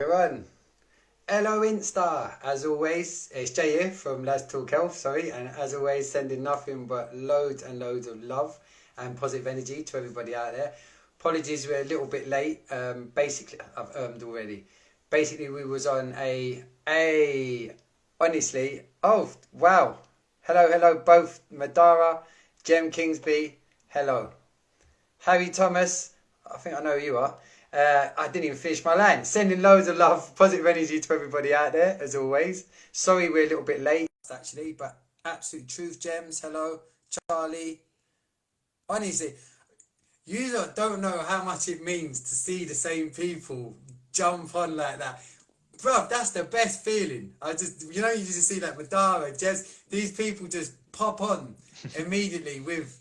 We're on. Hello Insta, as always, it's Jay here from Lads Talk Health, and as always sending nothing but loads and loads of love and positive energy to everybody out there. Apologies, we're a little bit late, basically, I've already. Basically, we was on honestly, oh, wow. Hello, both Madara, Jem Kingsby, hello. Harry Thomas, I think I know who you are. I didn't even finish my line. Sending loads of love, positive energy to everybody out there, as always. Sorry we're a little bit late, actually, but absolute truth, Gems. Hello, Charlie. Honestly, you lot don't know how much it means to see the same people jump on like that. Bruv, that's the best feeling. You just see like Madara, Jez, these people just pop on immediately with,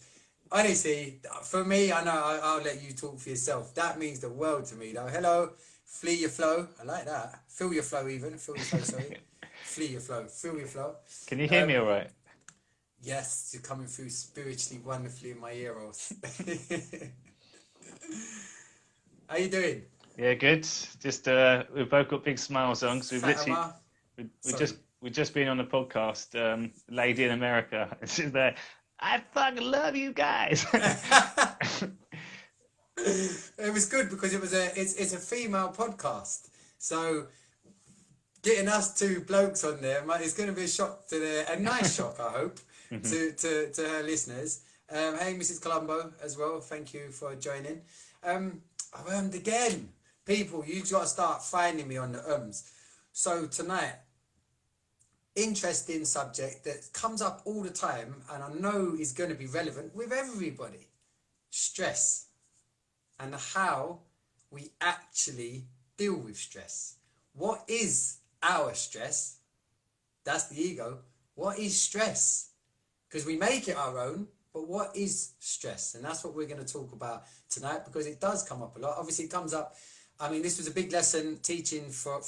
honestly, for me, I know I'll let you talk for yourself. That means the world to me, though. Hello, flee your flow. I like that. Feel your flow, even. Feel your flow, sorry. Flee your flow. Feel your flow. Can you hear me all right? Yes, you're coming through spiritually wonderfully in my ear holes. How you doing? Yeah, good. Just we've both got big smiles on because we've just been on the podcast, Lady in America. She's there. I fucking love you guys. It was good because it's a female podcast, so getting us two blokes on there, it's going to be a nice shock, I hope, to her listeners. Hey, Mrs. Colombo, as well. Thank you for joining. Again, people, you got to start finding me on the ums. So tonight, interesting subject that comes up all the time, and I know is going to be relevant with everybody: stress, and how we actually deal with stress. What is our stress? That's the ego. What is stress? Because we make it our own, but what is stress? And that's what we're going to talk about tonight, because it does come up a lot. Obviously, it comes up. I mean, this was a big lesson teaching for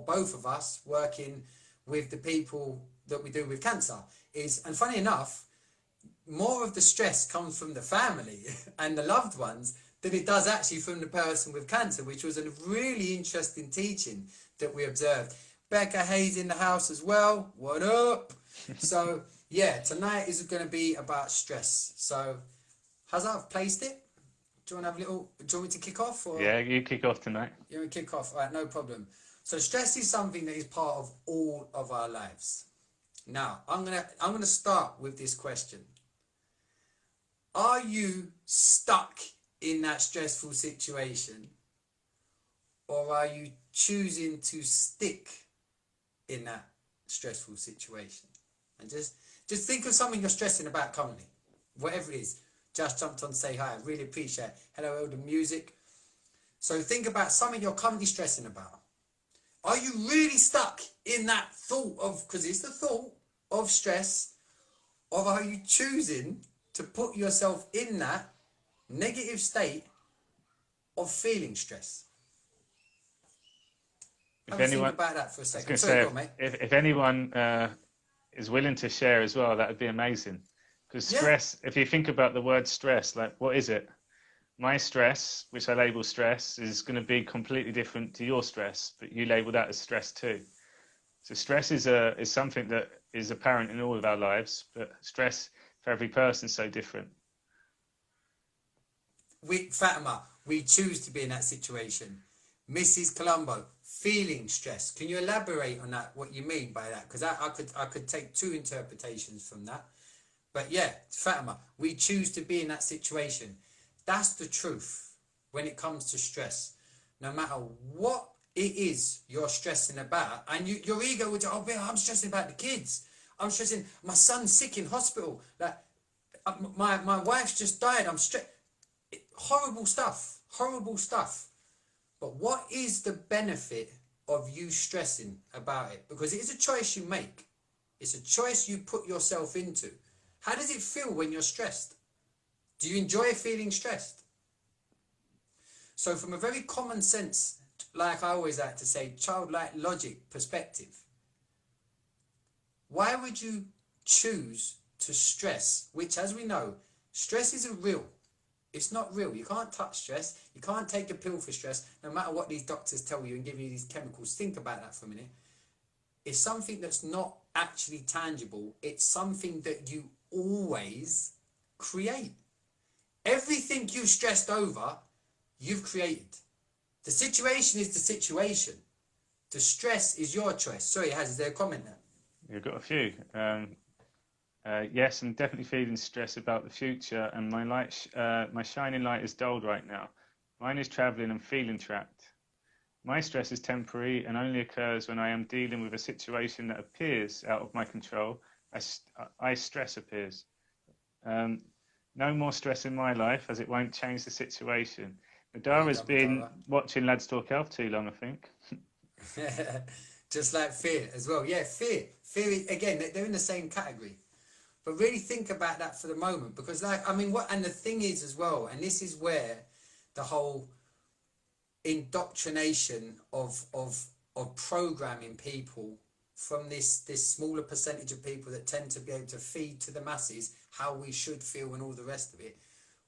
both of us, working with the people that we do with cancer. And funny enough, more of the stress comes from the family and the loved ones than it does actually from the person with cancer, which was a really interesting teaching that we observed. Becca Hayes in the house as well. What up? So yeah, tonight is going to be about stress. So has I've placed it? Do you want to have do you want me to kick off? Or? Yeah, you kick off tonight. You want to kick off? All right, no problem. So stress is something that is part of all of our lives. Now, I'm gonna start with this question. Are you stuck in that stressful situation, or are you choosing to stick in that stressful situation? And just think of something you're stressing about currently, whatever it is. Just jumped on to say hi. I really appreciate it. Hello, Elder Music. So think about something you're currently stressing about. Are you really stuck in that thought of, because it's the thought of stress, or are you choosing to put yourself in that negative state of feeling stress? Have a think about that for a second. Sorry, go on, mate. If anyone is willing to share as well, that would be amazing. Because stress, if you think about the word stress, like what is it? My stress, which I label stress, is going to be completely different to your stress, but you label that as stress too. So stress is something that is apparent in all of our lives, but stress for every person is so different. Fatima, we choose to be in that situation. Mrs. Colombo, feeling stress. Can you elaborate on that? What you mean by that? Because I could take two interpretations from that. But yeah, Fatima, we choose to be in that situation. That's the truth when it comes to stress. No matter what it is you're stressing about, and your ego would say, oh, I'm stressing about the kids. I'm stressing, my son's sick in hospital. Like, my wife's just died. I'm stressed. Horrible stuff. But what is the benefit of you stressing about it? Because it is a choice you make. It's a choice you put yourself into. How does it feel when you're stressed? Do you enjoy feeling stressed? So from a very common sense, like I always like to say, childlike logic perspective, why would you choose to stress, which as we know, stress isn't real. It's not real. You can't touch stress. You can't take a pill for stress, no matter what these doctors tell you and give you these chemicals. Think about that for a minute. It's something that's not actually tangible. It's something that you always create. Everything you've stressed over, you've created. The situation is the situation. The stress is your choice. Sorry, is there a comment there? You've got a few. Yes, I'm definitely feeling stress about the future, and my shining light is dulled right now. Mine is travelling and feeling trapped. My stress is temporary and only occurs when I am dealing with a situation that appears out of my control. Stress appears. No more stress in my life, as it won't change the situation. Madara's been watching Lads Talk Elf too long, I think. Just like fear as well. Yeah, fear. Fear, again, they're in the same category. But really think about that for the moment, because and the thing is as well, and this is where the whole indoctrination of programming people from this smaller percentage of people that tend to be able to feed to the masses how we should feel and all the rest of it.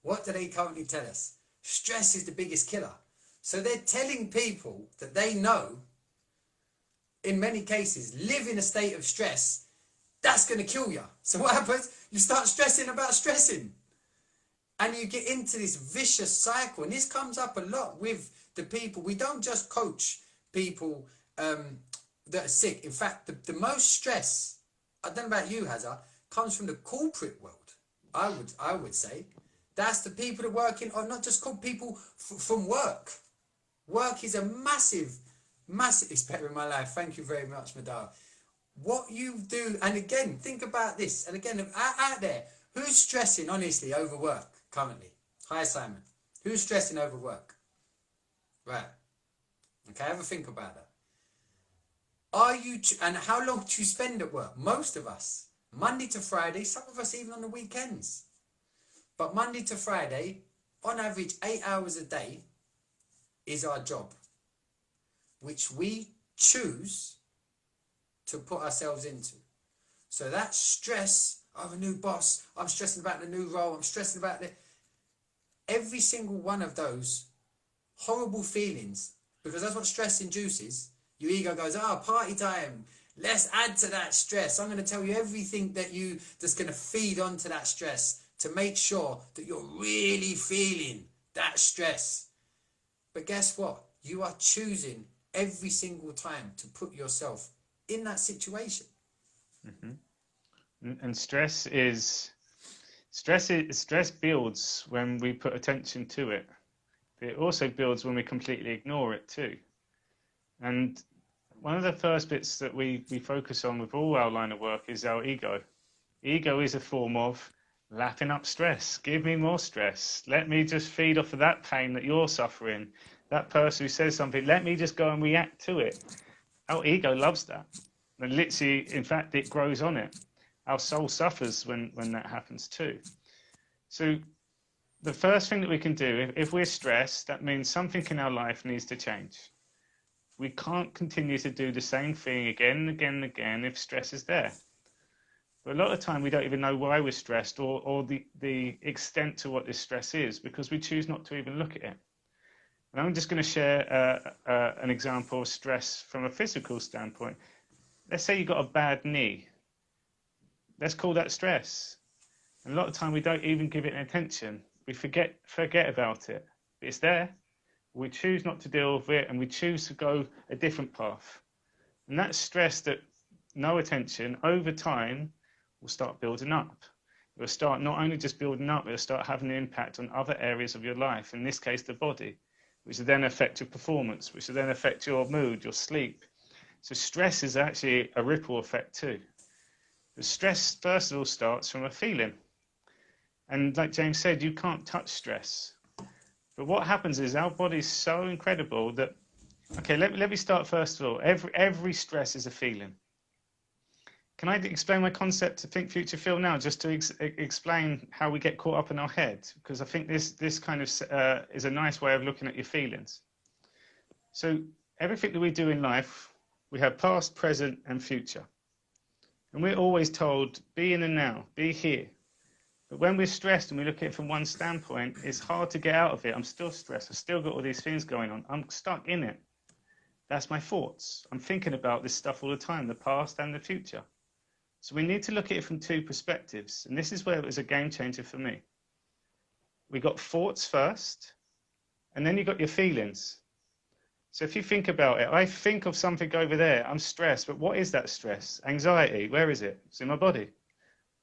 What do they currently tell us? Stress is the biggest killer. So they're telling people that they know, in many cases, live in a state of stress, that's going to kill you. So what happens? You start stressing about stressing. And you get into this vicious cycle. And this comes up a lot with the people. We don't just coach people that are sick. In fact, the most stress, I don't know about you, Hazza, comes from the corporate world, I would say. That's the people that work in, or not just called people from work. Work is a massive experience in my life. Thank you very much, Madara. What you do, and again, think about this, and again, out there, who's stressing, honestly, over work currently? Hi, Simon. Who's stressing over work? Right. Okay, have a think about that. And how long do you spend at work? Most of us, Monday to Friday, some of us even on the weekends. But Monday to Friday, on average, 8 hours a day is our job, which we choose to put ourselves into. So that stress of a new boss, I'm stressing about the new role, I'm stressing about every single one of those horrible feelings, because that's what stress induces. Your ego goes, party time, let's add to that stress. I'm going to tell you everything that's going to feed onto that stress to make sure that you're really feeling that stress. But guess what? You are choosing every single time to put yourself in that situation. Mm-hmm. And stress builds when we put attention to it. It also builds when we completely ignore it too. And one of the first bits that we focus on with all our line of work is our ego. Ego is a form of lapping up stress. Give me more stress. Let me just feed off of that pain that you're suffering. That person who says something, let me just go and react to it. Our ego loves that. And literally, in fact, it grows on it. Our soul suffers when that happens too. So the first thing that we can do, if we're stressed, that means something in our life needs to change. We can't continue to do the same thing again and again and again if stress is there. But a lot of the time we don't even know why we're stressed or the extent to what this stress is, because we choose not to even look at it. And I'm just going to share an example of stress from a physical standpoint. Let's say you've got a bad knee. Let's call that stress. And a lot of the time we don't even give it an attention. We forget about it. It's there. We choose not to deal with it, and we choose to go a different path. And that stress, that no attention, over time will start building up. It will start not only just building up, it will start having an impact on other areas of your life, in this case the body, which will then affect your performance, which will then affect your mood, your sleep. So stress is actually a ripple effect too. The stress, first of all, starts from a feeling. And like James said, you can't touch stress. But what happens is our body is so incredible that, okay, let me start first of all. Every stress is a feeling. Can I explain my concept to Think, Future, Feel now, just to explain how we get caught up in our head? Because I think this kind of is a nice way of looking at your feelings. So everything that we do in life, we have past, present, and future. And we're always told, be in the now, be here. But when we're stressed and we look at it from one standpoint, it's hard to get out of it. I'm still stressed. I've still got all these things going on. I'm stuck in it. That's my thoughts. I'm thinking about this stuff all the time, the past and the future. So we need to look at it from two perspectives. And this is where it was a game changer for me. We got thoughts first, and then you got your feelings. So if you think about it, I think of something over there. I'm stressed, but what is that stress? Anxiety, where is it? It's in my body.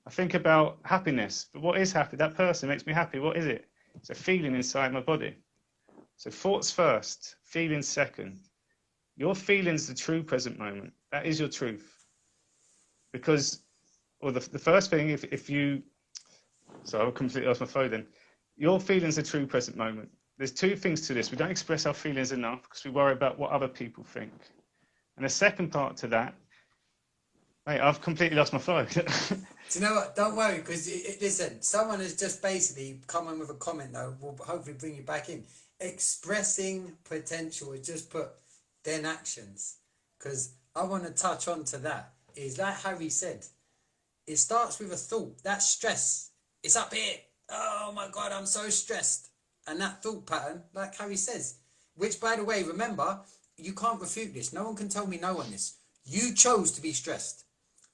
I think about happiness, but what is happy? That person makes me happy. What is it? It's a feeling inside my body. So thoughts first, feelings second. Your feelings the true present moment. That is your truth. Because, or the first thing, if you, so I'll completely lost my phone then. Your feelings the true present moment. There's two things to this. We don't express our feelings enough because we worry about what other people think. And the second part to that, mate, I've completely lost my flow. Do you know what? Don't worry, because listen, someone has just basically come in with a comment though. We'll hopefully bring you back in. Expressing potential is just put then actions, because I want to touch on to that. Is like Harry said, it starts with a thought. That stress, it's up here. Oh my God, I'm so stressed. And that thought pattern, like Harry says, which by the way, remember, you can't refute this. No one can tell me no on this. You chose to be stressed.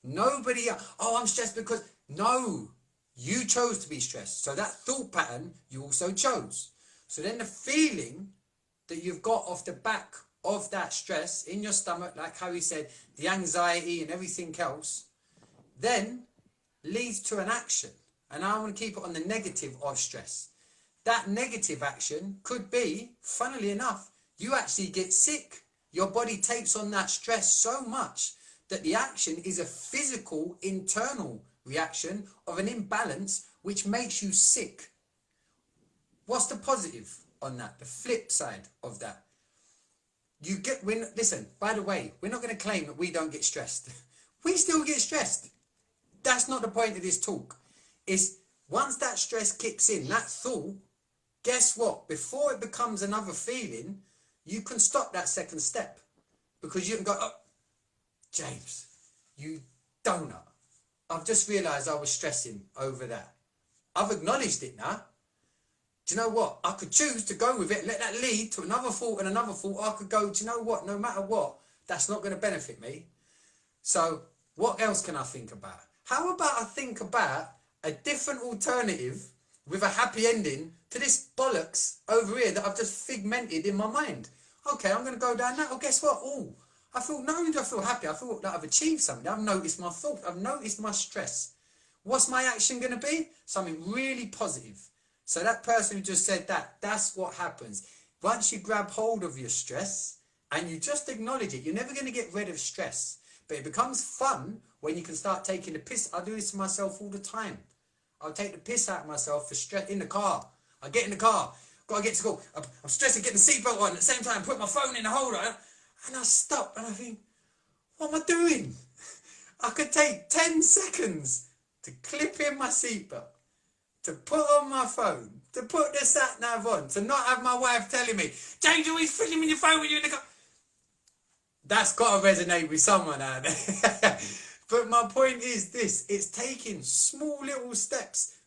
Nobody, oh, I'm stressed because, no, you chose to be stressed. So that thought pattern, you also chose. So then the feeling that you've got off the back of that stress in your stomach, like Harry said, the anxiety and everything else, then leads to an action. And I want to keep it on the negative of stress. That negative action could be, funnily enough, you actually get sick. Your body takes on that stress so much that the action is a physical, internal reaction of an imbalance which makes you sick. What's the positive on that? The flip side of that. You get, listen, by the way, we're not going to claim that we don't get stressed. We still get stressed. That's not the point of this talk. It's once that stress kicks in, that thought, guess what? Before it becomes another feeling, you can stop that second step. Because you can go, oh, James, you donut. I've just realised I was stressing over that. I've acknowledged it now. Do you know what? I could choose to go with it, let that lead to another thought and another thought. I could go, do you know what? No matter what, that's not going to benefit me. So what else can I think about? How about I think about a different alternative with a happy ending to this bollocks over here that I've just figmented in my mind? Okay, I'm going to go down that. Oh, guess what? Oh, I feel, not only do I feel happy, I feel that I've achieved something. I've noticed my thought. I've noticed my stress. What's my action going to be? Something really positive. So that person who just said that, that's what happens. Once you grab hold of your stress and you just acknowledge it, you're never going to get rid of stress. But it becomes fun when you can start taking the piss. I do this to myself all the time. I'll take the piss out of myself for stress in the car. I get in the car, gotta get to school. I'm stressed at getting the seatbelt on. At the same time, put my phone in the holder. And I stop and I think, what am I doing? I could take 10 seconds to clip in my seatbelt, to put on my phone, to put the sat nav on, to not have my wife telling me, James, you're always filming your phone when you're in the car. That's got to resonate with someone out there. But my point is this, it's taking small little steps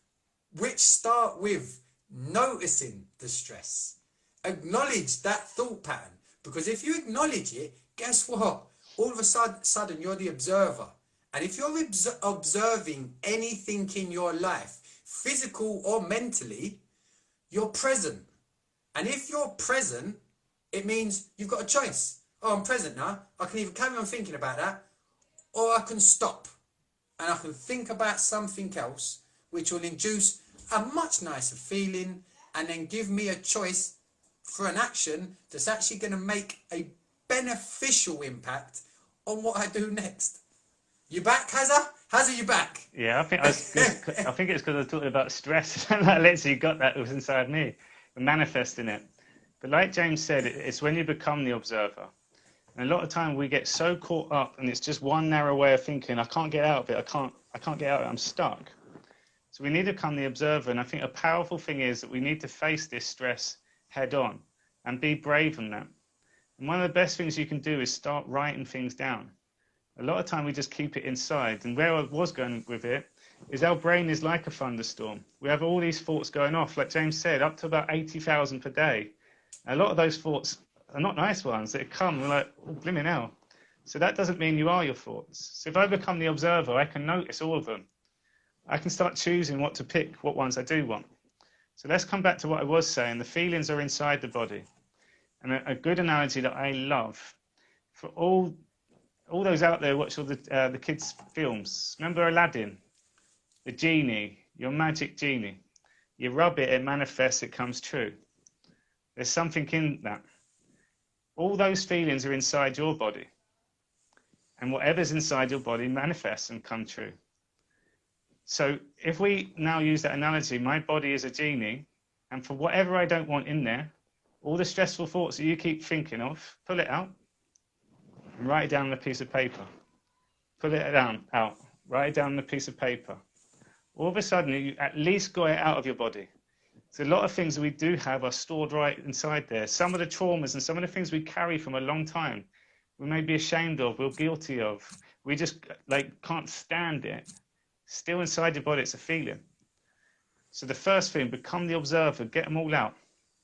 which start with noticing the stress. Acknowledge that thought pattern. Because if you acknowledge it, guess what? All of a sudden you're the observer. And if you're observing anything in your life, physical or mentally, you're present. And if you're present, it means you've got a choice. Oh, I'm present now. I can either carry on thinking about that, or I can stop. And I can think about something else, which will induce a much nicer feeling, and then give me a choice for an action that's actually going to make a beneficial impact on what I do next. You back, Hazza? Hazza, you back? Yeah, I think it's because I was talking about stress. That literally got that was inside me, manifesting it. But like James said, it's when you become the observer. And a lot of time we get so caught up, and it's just one narrow way of thinking. I can't get out of it. I can't get out of it. I'm stuck. So we need to become the observer. And I think a powerful thing is that we need to face this stress head on and be brave in that. And one of the best things you can do is start writing things down. A lot of time we just keep it inside. And where I was going with it is our brain is like a thunderstorm. We have all these thoughts going off, like James said, up to about 80,000 per day. A lot of those thoughts are not nice ones. They come, we're like, oh, blimey hell. So that doesn't mean you are your thoughts. So if I become the observer, I can notice all of them. I can start choosing what to pick, what ones I do want. So let's come back to what I was saying. The feelings are inside the body. And a good analogy that I love, for all those out there watch all the kids' films. Remember Aladdin? The genie, your magic genie. You rub it, it manifests, it comes true. There's something in that. All those feelings are inside your body. And whatever's inside your body manifests and come true. So if we now use that analogy, my body is a genie, and for whatever I don't want in there, all the stressful thoughts that you keep thinking of, pull it out and write it down on a piece of paper. Pull it out, write it down on a piece of paper. All of a sudden, you at least got it out of your body. So a lot of things that we do have are stored right inside there. Some of the traumas and some of the things we carry from a long time, we may be ashamed of, we're guilty of. We just can't stand it. Still inside your body, it's a feeling. So the first thing, become the observer, get them all out.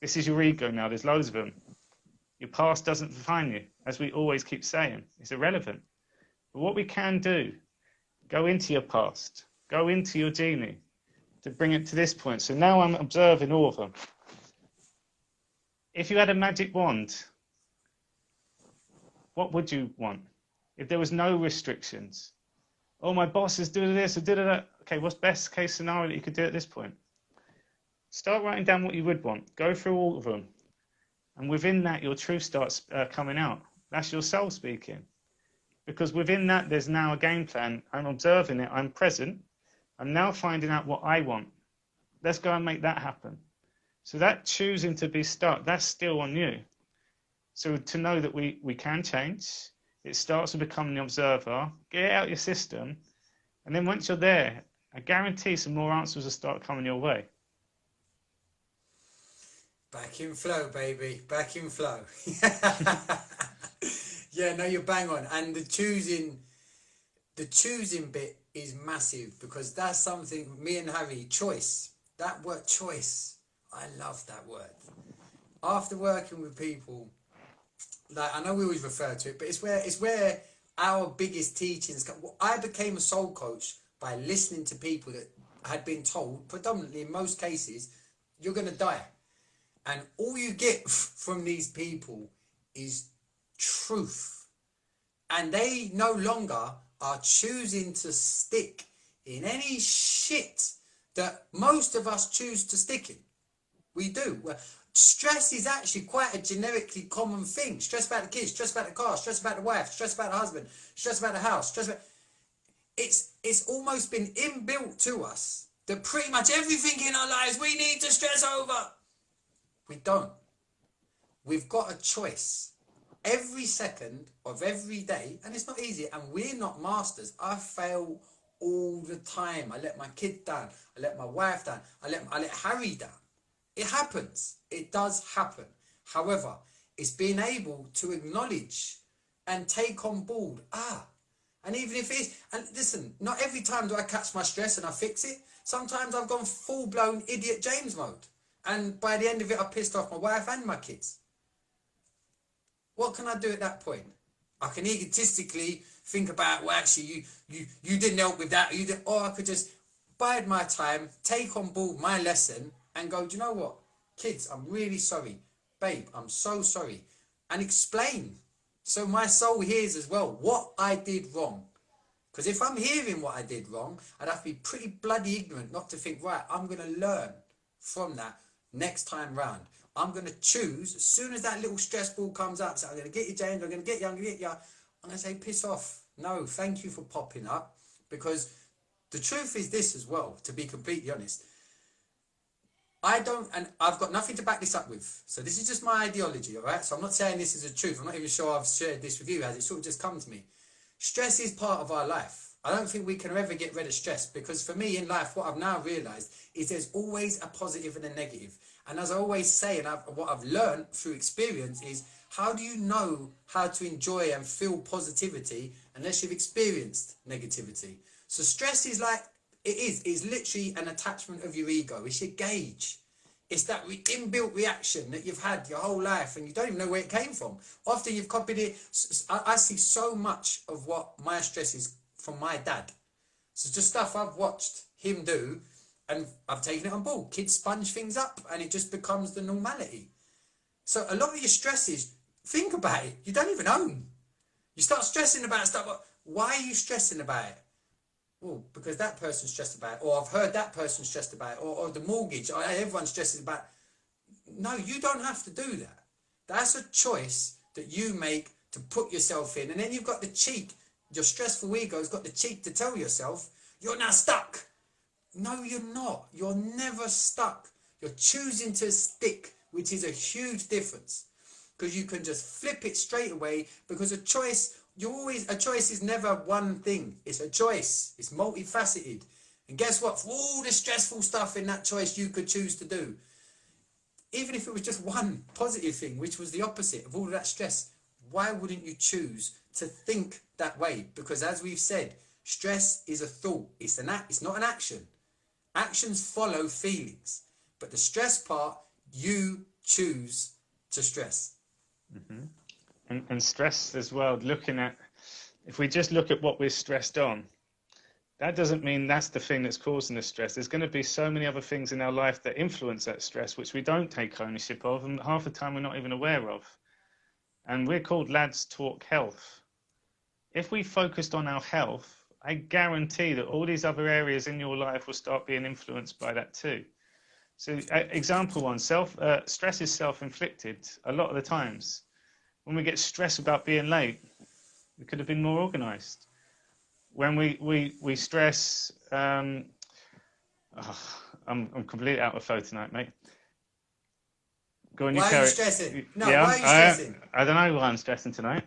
This is your ego now, there's loads of them. Your past doesn't define you, as we always keep saying. It's irrelevant. But what we can do, go into your past, go into your genie to bring it to this point. So now I'm observing all of them. If you had a magic wand, what would you want? If there was no restrictions? Oh, my boss is doing this or doing that. Okay, what's best case scenario that you could do at this point? Start writing down what you would want. Go through all of them. And within that, your truth starts coming out. That's your soul speaking. Because within that, there's now a game plan. I'm observing it. I'm present. I'm now finding out what I want. Let's go and make that happen. So that choosing to be stuck, that's still on you. So to know that we can change, it starts with becoming the observer. Get it out your system. And then once you're there, I guarantee some more answers will start coming your way. Back in flow, baby. Back in flow. Yeah, no, you're bang on. And the choosing bit is massive, because that's something, me and Harry, choice. That word choice, I love that word. After working with people, like, I know we always refer to it, but it's where our biggest teachings come. I became a soul coach by listening to people that had been told, predominantly in most cases, you're going to die. And all you get from these people is truth. And they no longer are choosing to stick in any shit that most of us choose to stick in. We do. Well, stress is actually quite a generically common thing. Stress about the kids, stress about the car, stress about the wife, stress about the husband, stress about the house, stress about... It's almost been inbuilt to us that pretty much everything in our lives we need to stress over. We don't. We've got a choice every second of every day, and it's not easy, and we're not masters. I fail all the time. I let my kid down. I let my wife down. I let Harry down. It happens. It does happen. However, it's being able to acknowledge and take on board. And even if it's... And listen, not every time do I catch my stress and I fix it. Sometimes I've gone full-blown idiot James mode. And by the end of it, I've pissed off my wife and my kids. What can I do at that point? I can egotistically think about, well, actually, you didn't help with that. Or I could just bide my time, take on board my lesson, and go, do you know what? Kids, I'm really sorry. Babe, I'm so sorry. And explain. So my soul hears as well what I did wrong. Because if I'm hearing what I did wrong, I'd have to be pretty bloody ignorant not to think, right, I'm going to learn from that next time round. I'm going to choose, as soon as that little stress ball comes up, so I'm going to get you, James, I'm going to get you, I'm going to get you. I'm going to say, piss off. No, thank you for popping up. Because the truth is this as well, to be completely honest. I don't, and I've got nothing to back this up with. So this is just my ideology, all right? So I'm not saying this is the truth. I'm not even sure I've shared this with you, as it sort of just come to me. Stress is part of our life. I don't think we can ever get rid of stress, because for me in life, what I've now realised is there's always a positive and a negative. And as I always say, and what I've learned through experience is, how do you know how to enjoy and feel positivity unless you've experienced negativity? So stress is like It is. It's literally an attachment of your ego. It's your gauge. It's that inbuilt reaction that you've had your whole life and you don't even know where it came from. Often you've copied it. I see so much of what my stress is from my dad. So just stuff I've watched him do and I've taken it on board. Kids sponge things up and it just becomes the normality. So a lot of your stresses, think about it, you don't even own. You start stressing about stuff. Why are you stressing about it? Well, because that person's stressed about it, or I've heard that person stressed about it, or the mortgage, or everyone's stressing about it. No, you don't have to do that. That's a choice that you make to put yourself in. And then you've got the cheek, your stressful ego's got the cheek to tell yourself, you're now stuck. No, you're not. You're never stuck. You're choosing to stick, which is a huge difference. Because you can just flip it straight away, because a choice is never one thing. It's a choice. It's multifaceted. And guess what? For all the stressful stuff in that choice you could choose to do, even if it was just one positive thing, which was the opposite of all of that stress, why wouldn't you choose to think that way? Because as we've said, stress is a thought. It's not an action. Actions follow feelings. But the stress part, you choose to stress. Mm-hmm. And stress as well, if we just look at what we're stressed on, that doesn't mean that's the thing that's causing the stress. There's going to be so many other things in our life that influence that stress, which we don't take ownership of, and half the time we're not even aware of. And we're called Lads Talk Health. If we focused on our health, I guarantee that all these other areas in your life will start being influenced by that too. So example one, stress is self-inflicted a lot of the times. When we get stressed about being late, we could have been more organised. When we stress, I'm completely out of flow tonight, mate. Go on, why are you stressing? No, yeah, why are you stressing? I don't know why I'm stressing tonight.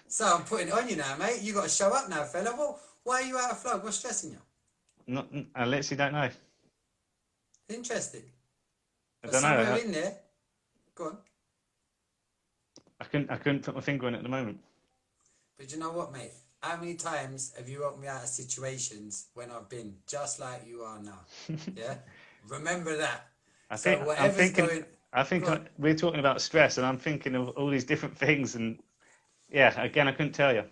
So I'm putting it on you now, mate. You got to show up now, fella. Well, why are you out of flow? What's stressing you? I literally don't know. Interesting. I don't know. Somewhere in there. Go on. I couldn't put my finger on it at the moment. But you know what, mate? How many times have you helped me out of situations when I've been just like you are now? Yeah? Remember that. I think we're talking about stress and I'm thinking of all these different things and yeah, again, I couldn't tell you.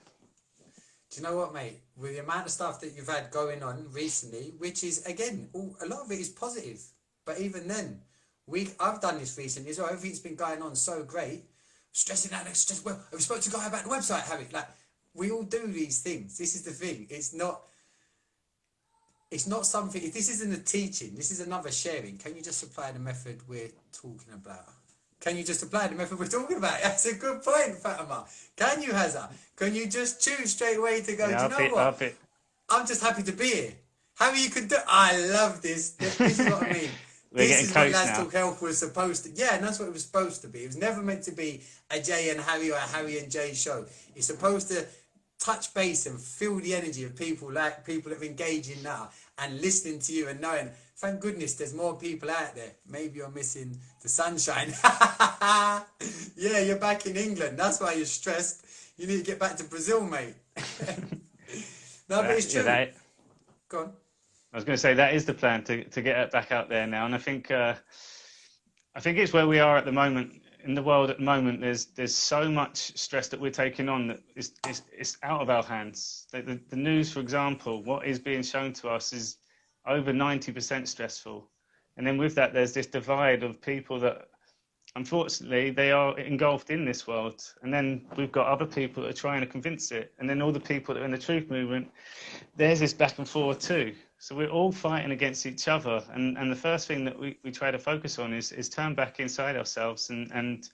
Do you know what, mate? With the amount of stuff that you've had going on recently, which is, again, a lot of it is positive. But even then, I've done this recently as well. Everything's been going on so great. Stressing out, well, we spoke to a guy about the website, Harry. Like, we all do these things. This is the thing. It's not something, if this isn't a teaching, this is another sharing. Can you just apply the method we're talking about? Can you just apply the method we're talking about? That's a good point, Fatima. Can you, Hazza? Can you just choose straight away to go, yeah, do you know what? I'm just happy to be here. Harry, you can do, I love this. This is what I mean. This is what Lads Talk Health was supposed to... Yeah, and that's what it was supposed to be. It was never meant to be a Jay and Harry or a Harry and Jay show. It's supposed to touch base and feel the energy of people that have engaged in now and listening to you and knowing, thank goodness there's more people out there. Maybe you're missing the sunshine. Yeah, you're back in England. That's why you're stressed. You need to get back to Brazil, mate. No, but it's true. Go on. I was going to say that is the plan to get it back out there now, and I think it's where we are at the moment in the world at the moment. There's so much stress that we're taking on that it's out of our hands. The news, for example, what is being shown to us is over 90% stressful, and then with that there's this divide of people that unfortunately they are engulfed in this world, and then we've got other people that are trying to convince it, and then all the people that are in the truth movement, there's this back and forth too. So we're all fighting against each other, and the first thing that we try to focus on is turn back inside ourselves and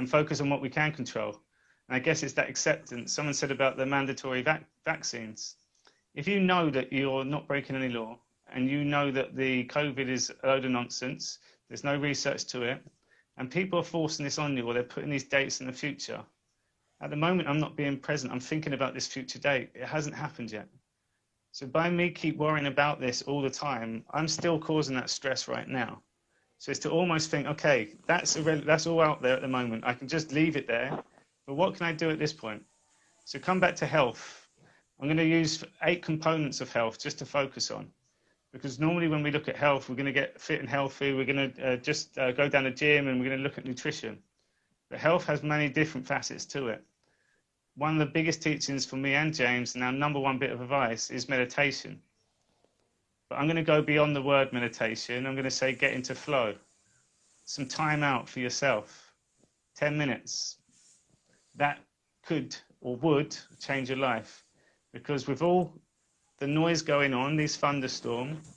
focus on what we can control. And I guess it's that acceptance. Someone said about the mandatory vaccines. If you know that you're not breaking any law, and you know that the COVID is a load of nonsense, there's no research to it, and people are forcing this on you, or they're putting these dates in the future. At the moment, I'm not being present. I'm thinking about this future date. It hasn't happened yet. So by me keep worrying about this all the time, I'm still causing that stress right now. So it's to almost think, okay, that's all out there at the moment. I can just leave it there. But what can I do at this point? So come back to health. I'm going to use 8 components of health just to focus on. Because normally when we look at health, we're going to get fit and healthy, we're going to just go down the gym and we're going to look at nutrition. But health has many different facets to it. One of the biggest teachings for me and James, and our number one bit of advice, is meditation. But I'm going to go beyond the word meditation. I'm going to say get into flow. Some time out for yourself. 10 minutes. That could or would change your life. Because with all the noise going on, these thunderstorms,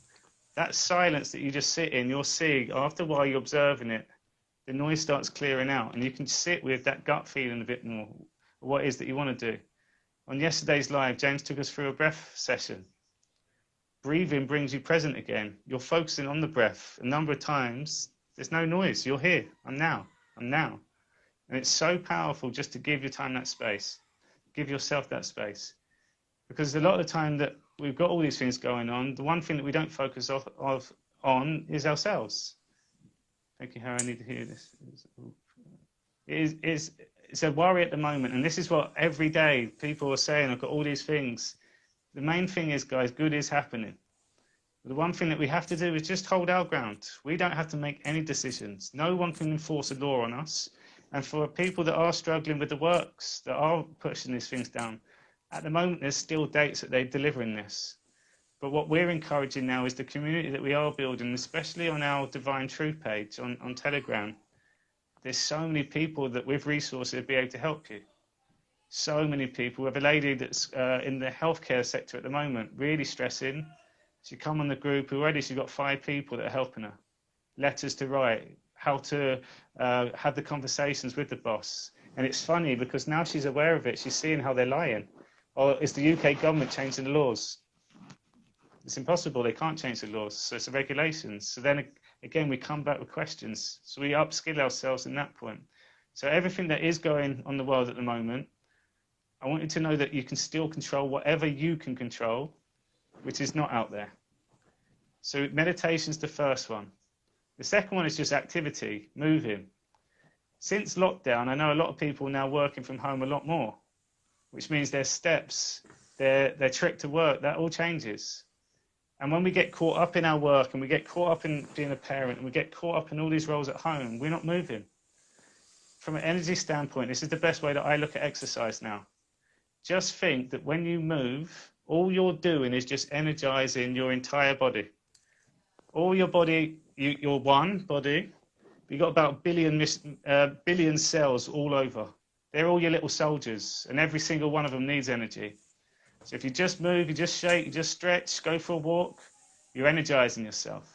that silence that you just sit in, you're seeing, after a while you're observing it, the noise starts clearing out and you can sit with that gut feeling a bit more, what it is that you want to do. On yesterday's live, James took us through a breath session. Breathing brings you present again. You're focusing on the breath. A number of times, there's no noise. You're here. I'm now. And it's so powerful just to give your time that space. Give yourself that space. Because a lot of the time that we've got all these things going on, the one thing that we don't focus on is ourselves. Thank you, Harry. I need to hear this. It's a worry at the moment, and this is what every day people are saying. I've got all these things. The main thing is, guys, good is happening. The one thing that we have to do is just hold our ground. We don't have to make any decisions. No one can enforce a law on us. And for people that are struggling with the works, that are pushing these things down, at the moment, there's still dates that they're delivering this. But what we're encouraging now is the community that we are building, especially on our Divine Truth page on Telegram. There's so many people that with resources will be able to help you. So many people. We have a lady that's in the healthcare sector at the moment, really stressing. She come on the group, already she's got 5 people that are helping her. Letters to write, how to have the conversations with the boss. And it's funny because now she's aware of it, she's seeing how they're lying. Or is the UK government changing the laws? It's impossible, they can't change the laws, so it's the regulations. So then again, we come back with questions. So we upskill ourselves in that point. So everything that is going on in the world at the moment, I want you to know that you can still control whatever you can control, which is not out there. So meditation's the first one. The second one is just activity, moving. Since lockdown, I know a lot of people are now working from home a lot more, which means their steps, their trek to work, that all changes. And when we get caught up in our work and we get caught up in being a parent and we get caught up in all these roles at home, we're not moving. From an energy standpoint, this is the best way that I look at exercise now. Just think that when you move, all you're doing is just energizing your entire body. All your body, you're one body, you've got about billion cells all over. They're all your little soldiers, and every single one of them needs energy. So if you just move, you just shake, you just stretch, go for a walk, you're energizing yourself.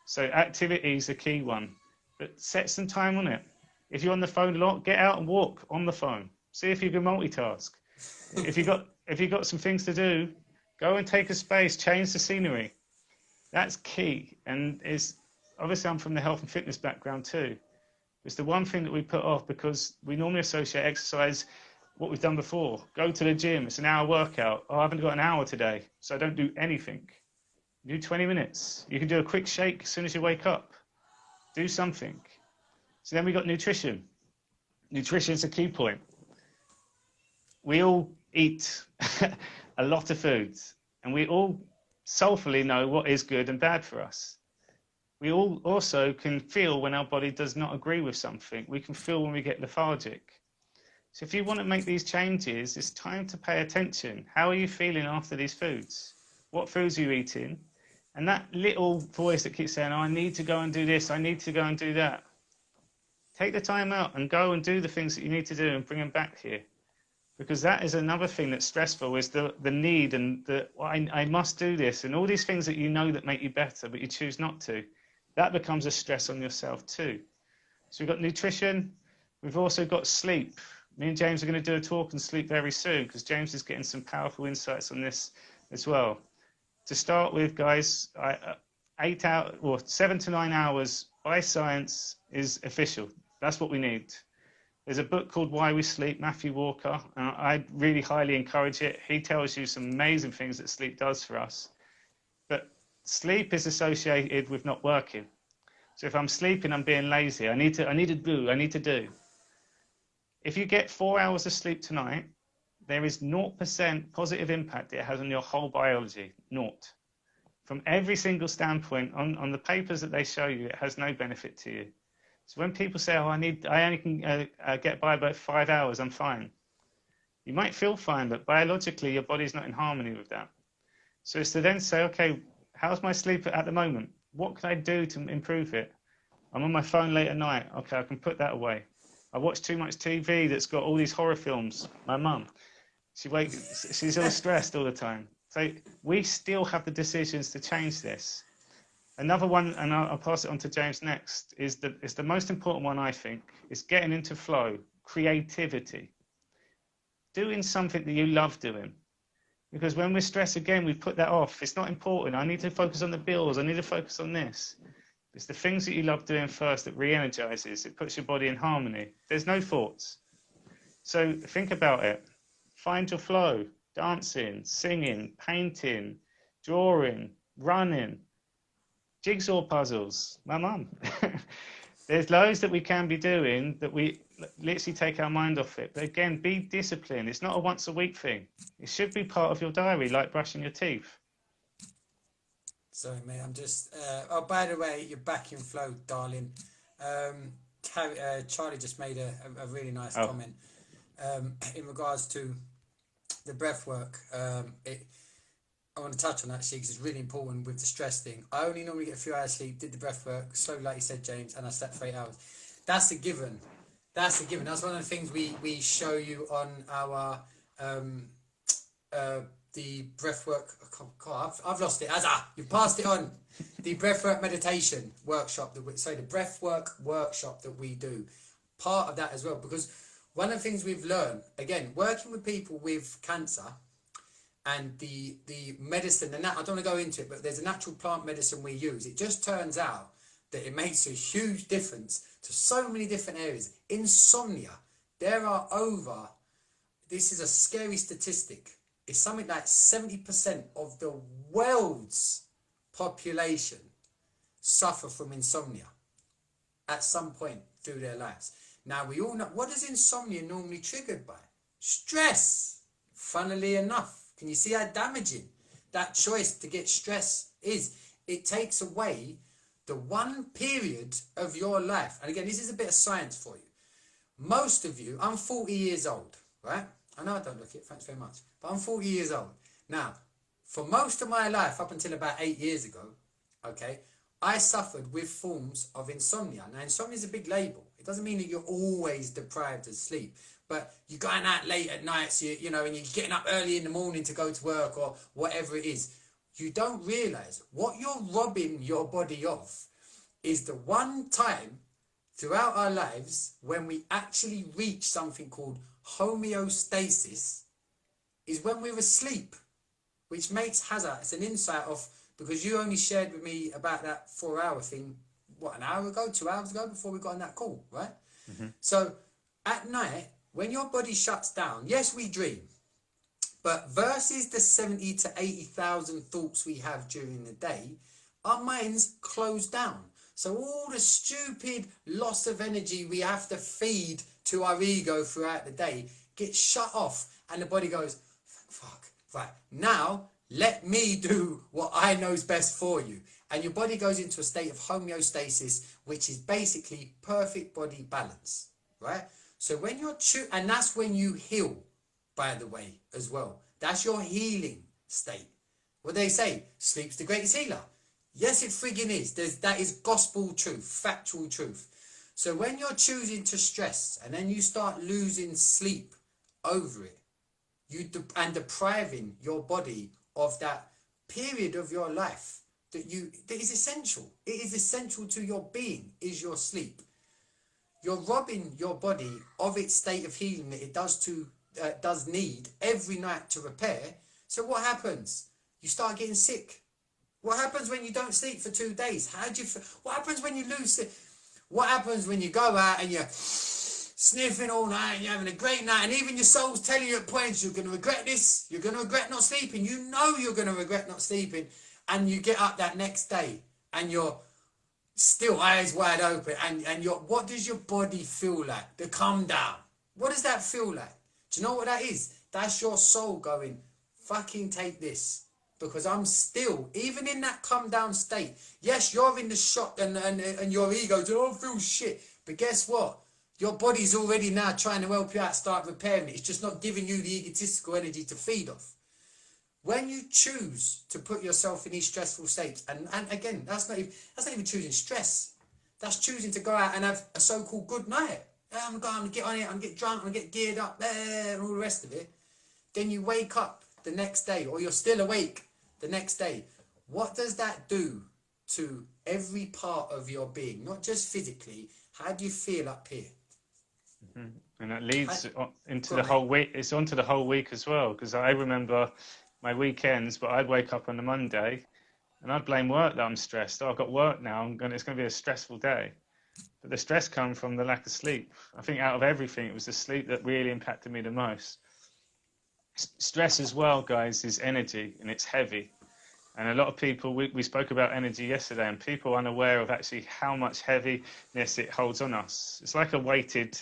So activity is the key one, but set some time on it. If you're on the phone a lot, get out and walk on the phone. See if you can multitask. If you've got some things to do, go and take a space, change the scenery. That's key. And it's obviously I'm from the health and fitness background too. It's the one thing that we put off because we normally associate exercise what we've done before. Go to the gym, it's an hour workout. Oh, I haven't got an hour today, so I don't do anything. Do 20 minutes. You can do a quick shake as soon as you wake up. Do something. So then we got nutrition. Nutrition is a key point. We all eat a lot of foods, and we all soulfully know what is good and bad for us. We all also can feel when our body does not agree with something. We can feel when we get lethargic. So if you want to make these changes, it's time to pay attention. How are you feeling after these foods? What foods are you eating? And that little voice that keeps saying, oh, I need to go and do this, I need to go and do that. Take the time out and go and do the things that you need to do and bring them back here. Because that is another thing that's stressful, is the need and I must do this. And all these things that you know that make you better, but you choose not to. That becomes a stress on yourself too. So we've got nutrition. We've also got sleep. Me and James are going to do a talk on sleep very soon because James is getting some powerful insights on this as well. To start with, guys, 7 to 9 hours by science is official. That's what we need. There's a book called Why We Sleep, Matthew Walker, and I really highly encourage it. He tells you some amazing things that sleep does for us. But sleep is associated with not working. So if I'm sleeping, I'm being lazy. I need to do. If you get 4 hours of sleep tonight, there is 0% positive impact it has on your whole biology. 0. from every single standpoint on the papers that they show you, it has no benefit to you. So when people say, oh, I only can get by about 5 hours, I'm fine. You might feel fine, but biologically your body's not in harmony with that. So it's to then say, okay, how's my sleep at the moment? What can I do to improve it? I'm on my phone late at night. Okay, I can put that away. I watch too much TV that's got all these horror films. My mum, she's all stressed all the time. So we still have the decisions to change this. Another one, and I'll pass it on to James next, is the most important one, I think, is getting into flow, creativity. Doing something that you love doing. Because when we're stressed again, we put that off. It's not important. I need to focus on the bills. I need to focus on this. It's the things that you love doing first that re-energizes. It puts your body in harmony. There's no thoughts. So think about it. Find your flow. Dancing, singing, painting, drawing, running, jigsaw puzzles. My mum. There's loads that we can be doing that we literally take our mind off it. But again, be disciplined. It's not a once a week thing. It should be part of your diary, like brushing your teeth. Sorry, mate. I'm just. Oh, by the way, you're back in flow, darling. Charlie just made a really nice comment in regards to the breath work. I want to touch on that actually because it's really important with the stress thing. I only normally get a few hours sleep, did the breath work, slowly like you said, James, and I slept for 8 hours. That's a given. That's a given. That's one of the things we show you on our the breath work. Oh, God, I've lost it. You've passed it on. The breath work meditation workshop the breath work workshop that we do. Part of that as well, because one of the things we've learned, again, working with people with cancer, and the medicine, and that, I don't want to go into it, but there's a natural plant medicine we use. It just turns out that it makes a huge difference to so many different areas. Insomnia, there are over, this is a scary statistic, it's something like 70% of the world's population suffer from insomnia at some point through their lives. Now, we all know, what is insomnia normally triggered by? Stress, funnily enough. Can you see how damaging that choice to get stress is? It takes away the one period of your life. And again, this is a bit of science for you. Most of you, I'm 40 years old, right? I know I don't look it, thanks very much. But I'm 40 years old. Now, for most of my life, up until about 8 years ago, okay, I suffered with forms of insomnia. Now, insomnia is a big label. It doesn't mean that you're always deprived of sleep. But you're going out late at night, so and you're getting up early in the morning to go to work or whatever it is. You don't realise what you're robbing your body of is the one time throughout our lives when we actually reach something called homeostasis is when we're asleep, which makes hazard. It's an insight of, because you only shared with me about that 4-hour thing, what, an hour ago, 2 hours ago, before we got on that call, right? Mm-hmm. So at night, when your body shuts down, yes, we dream, but versus the 70 to 80,000 thoughts we have during the day, our minds close down. So all the stupid loss of energy we have to feed to our ego throughout the day gets shut off, and the body goes, fuck, right, now let me do what I know is best for you. And your body goes into a state of homeostasis, which is basically perfect body balance, right? So when you're and that's when you heal, by the way, as well. That's your healing state. What they say, sleep's the greatest healer. Yes, it friggin' is. That is gospel truth, factual truth. So when you're choosing to stress and then you start losing sleep over it, and depriving your body of that period of your life that is essential. It is essential to your being, is your sleep. You're robbing your body of its state of healing that it does need every night to repair. So what happens? You start getting sick. What happens when you don't sleep for 2 days? How do you feel? What happens when you lose it? What happens when you go out and you're sniffing all night and you're having a great night, and even your soul's telling you at points you're going to regret this, you're going to regret not sleeping, you know you're going to regret not sleeping, and you get up that next day and you're still eyes wide open, and what does your body feel like? The calm down. What does that feel like? Do you know what that is? That's your soul going, fucking take this. because I'm still, even in that come down state, yes, you're in the shock and your ego goes, oh, I feel shit. But guess what? Your body's already now trying to help you out, start repairing it. It's just not giving you the egotistical energy to feed off. When you choose to put yourself in these stressful states, and again, that's not even choosing stress. That's choosing to go out and have a so-called good night. I'm going to get on it, I'm going to get drunk, I'm going to get geared up, and all the rest of it. Then you wake up the next day, or you're still awake the next day. What does that do to every part of your being? Not just physically. How do you feel up here? Mm-hmm. And that leads into the whole week. It's onto the whole week as well, because I remember my weekends, but I'd wake up on a Monday and I'd blame work that I'm stressed. Oh, I've got work now. It's going to be a stressful day. But the stress comes from the lack of sleep. I think out of everything, it was the sleep that really impacted me the most. Stress as well, guys, is energy, and it's heavy. And a lot of people, we spoke about energy yesterday, and people are unaware of actually how much heaviness it holds on us. It's like a weighted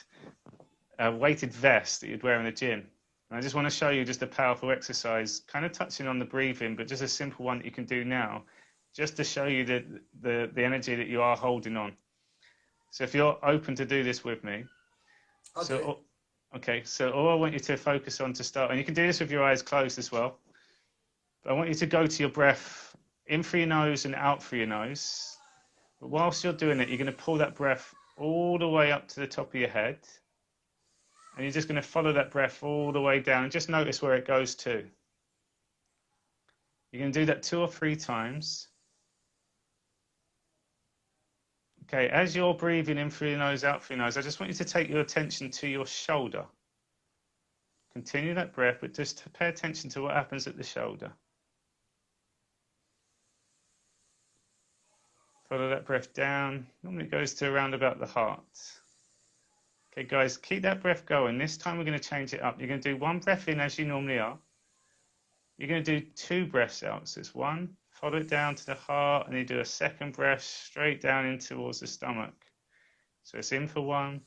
vest that you'd wear in the gym. And I just want to show you just a powerful exercise, kind of touching on the breathing, but just a simple one that you can do now, just to show you the energy that you are holding on. So if you're open to do this with me. Okay, so all I want you to focus on to start, and you can do this with your eyes closed as well, but I want you to go to your breath in through your nose and out through your nose. But whilst you're doing it, you're going to pull that breath all the way up to the top of your head, and you're just going to follow that breath all the way down, and just notice where it goes to. You're going to do that 2 or 3 times. Okay, as you're breathing in through your nose, out through your nose, I just want you to take your attention to your shoulder. Continue that breath, but just pay attention to what happens at the shoulder. Follow that breath down. Normally it goes to around about the heart. Okay, guys, keep that breath going. This time we're going to change it up. You're going to do 1 breath in as you normally are. You're going to do 2 breaths out. So it's 1. Follow it down to the heart, and you do a 2nd breath straight down in towards the stomach. So it's in for 1,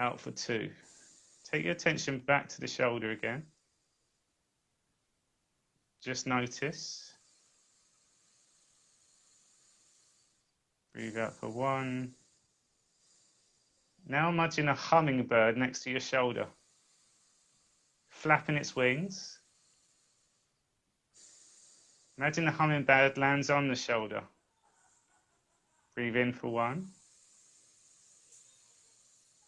out for 2. Take your attention back to the shoulder again. Just notice. Breathe out for 1. Now imagine a hummingbird next to your shoulder, flapping its wings. Imagine the hummingbird lands on the shoulder. Breathe in for 1.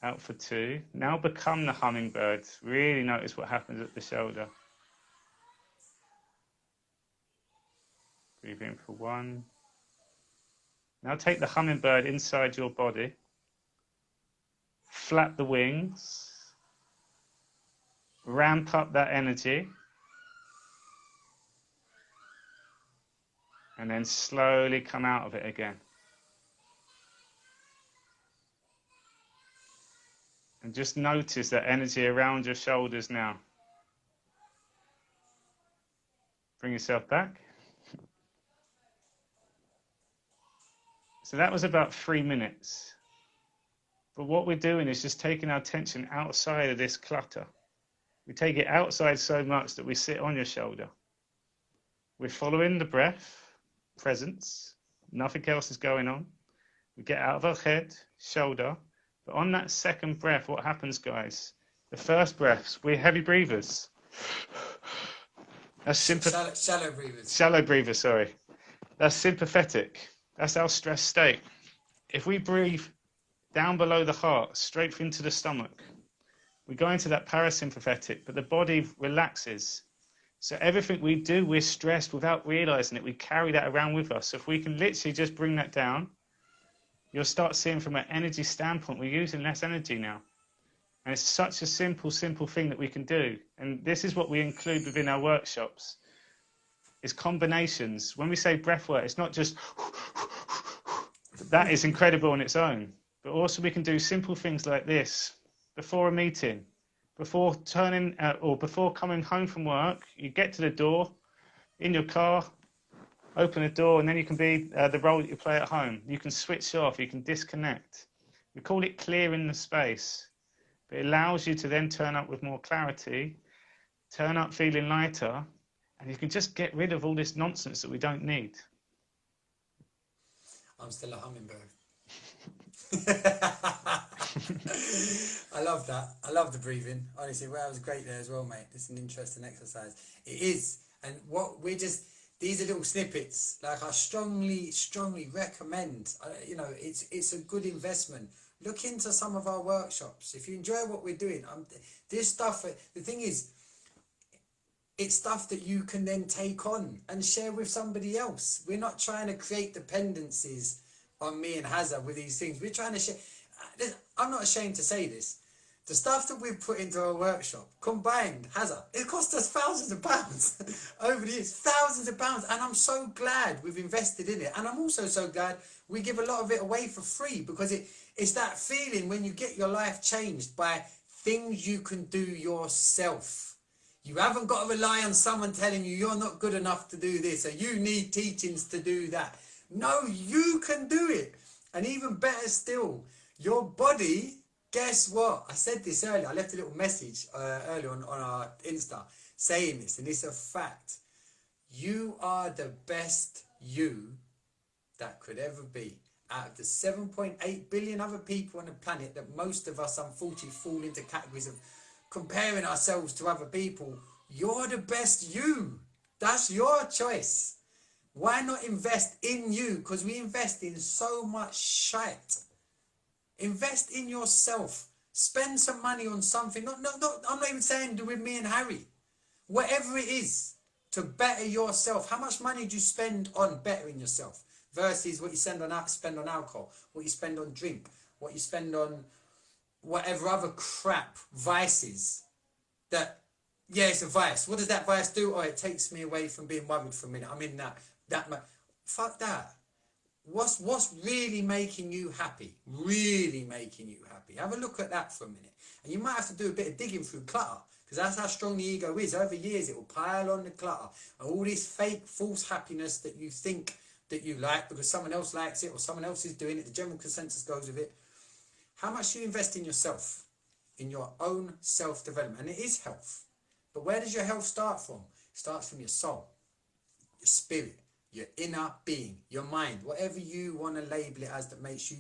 Out for 2. Now become the hummingbird. Really notice what happens at the shoulder. Breathe in for 1. Now take the hummingbird inside your body. Flap the wings. Ramp up that energy. And then slowly come out of it again. And just notice that energy around your shoulders now. Bring yourself back. So that was about 3 minutes. But what we're doing is just taking our attention outside of this clutter. We take it outside so much that we sit on your shoulder. We're following the breath. Presence, nothing else is going on. We get out of our head, shoulder, but on that 2nd breath, what happens, guys? The first breaths, we're heavy breathers. That's Shallow breathers. Shallow breathers, sorry. That's sympathetic. That's our stress state. If we breathe down below the heart, straight into the stomach, we go into that parasympathetic, but the body relaxes. So everything we do, we're stressed without realizing it. We carry that around with us. So if we can literally just bring that down, you'll start seeing from an energy standpoint, we're using less energy now. And it's such a simple thing that we can do. And this is what we include within our workshops. It's combinations. When we say breath work, it's not just, that is incredible on its own. But also we can do simple things like this before a meeting. Before before coming home from work, you get to the door, in your car, open the door, and then you can be the role that you play at home. You can switch off, you can disconnect. We call it clearing the space. But it allows you to then turn up with more clarity, turn up feeling lighter, And you can just get rid of all this nonsense that we don't need. I'm still a hummingbird. I love that. I love the breathing. Honestly, well, that was great there as well, mate. It's an interesting exercise. It is. And what we're just, these are little snippets. Like, I strongly recommend, it's a good investment. Look into some of our workshops. If you enjoy what we're doing, this stuff, the thing is, it's stuff that you can then take on and share with somebody else. We're not trying to create dependencies on me and Hazza with these things. We're trying to share. I'm not ashamed to say this. The stuff that we've put into our workshop, combined, Hazza, it cost us thousands of pounds over the years, thousands of pounds. And I'm so glad we've invested in it. And I'm also so glad we give a lot of it away for free, because it's that feeling when you get your life changed by things you can do yourself. You haven't got to rely on someone telling you you're not good enough to do this, or you need teachings to do that. No, you can do it. And even better still, your body, guess what? I said this earlier. I left a little message earlier on our Insta saying this, and it's a fact. You are the best you that could ever be. Out of the 7.8 billion other people on the planet, that most of us unfortunately fall into categories of comparing ourselves to other people, you're the best you. That's your choice. Why not invest in you? Because we invest in so much shite. Invest in yourself. Spend some money on something. I'm not even saying do with me and Harry. Whatever it is to better yourself. How much money do you spend on bettering yourself versus what you spend on alcohol, what you spend on drink, what you spend on whatever other crap, vices that, yeah, it's a vice. What does that vice do? Oh, it takes me away from being worried for a minute. I'm in that fuck that. What's really making you happy? Really making you happy? Have a look at that for a minute. And you might have to do a bit of digging through clutter, because that's how strong the ego is. Over years, it will pile on the clutter. And all this fake, false happiness that you think that you like because someone else likes it or someone else is doing it. The general consensus goes with it. How much do you invest in yourself, in your own self-development? And it is health. But where does your health start from? It starts from your soul, your spirit, your inner being, your mind, whatever you want to label it as that makes you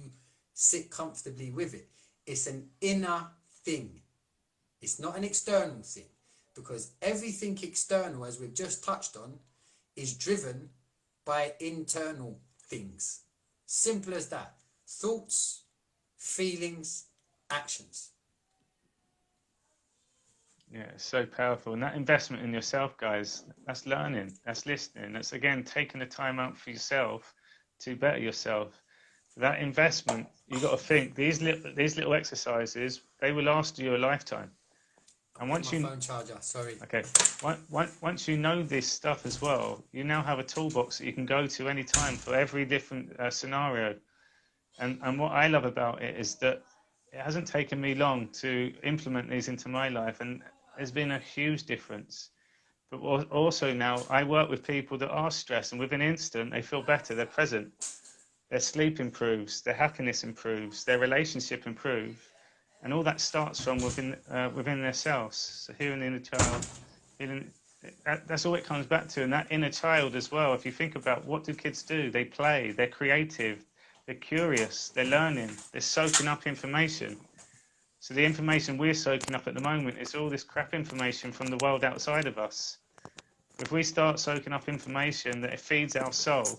sit comfortably with it. It's an inner thing. It's not an external thing, because everything external, as we've just touched on, is driven by internal things. Simple as that. Thoughts, feelings, actions. Yeah, it's so powerful. And that investment in yourself, guys, that's learning, that's listening, that's, again, taking the time out for yourself to better yourself. That investment, you've got to think, these little exercises, they will last you a lifetime. And once my phone charger, sorry. Okay, once you know this stuff as well, you now have a toolbox that you can go to any time for every different scenario. And what I love about it is that it hasn't taken me long to implement these into my life, and there's been a huge difference. But also now I work with people that are stressed, and within an instant they feel better, they're present, their sleep improves, their happiness improves, their relationship improves, and all that starts from within themselves. So healing the inner child, that's all it comes back to. And that inner child as well, if you think about what do kids do, they play, they're creative, they're curious, they're learning, they're soaking up information. So the information we're soaking up at the moment is all this crap information from the world outside of us. If we start soaking up information that it feeds our soul,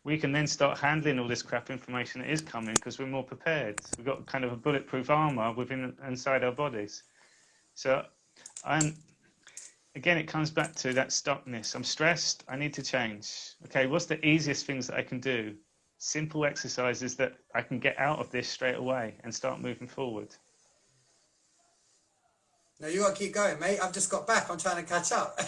we can then start handling all this crap information that is coming, because we're more prepared. We've got kind of a bulletproof armor inside our bodies. So again, it comes back to that stuckness. I'm stressed, I need to change. Okay, what's the easiest things that I can do? Simple exercises that I can get out of this straight away and start moving forward. No, you got to keep going, mate. I've just got back. I'm trying to catch up.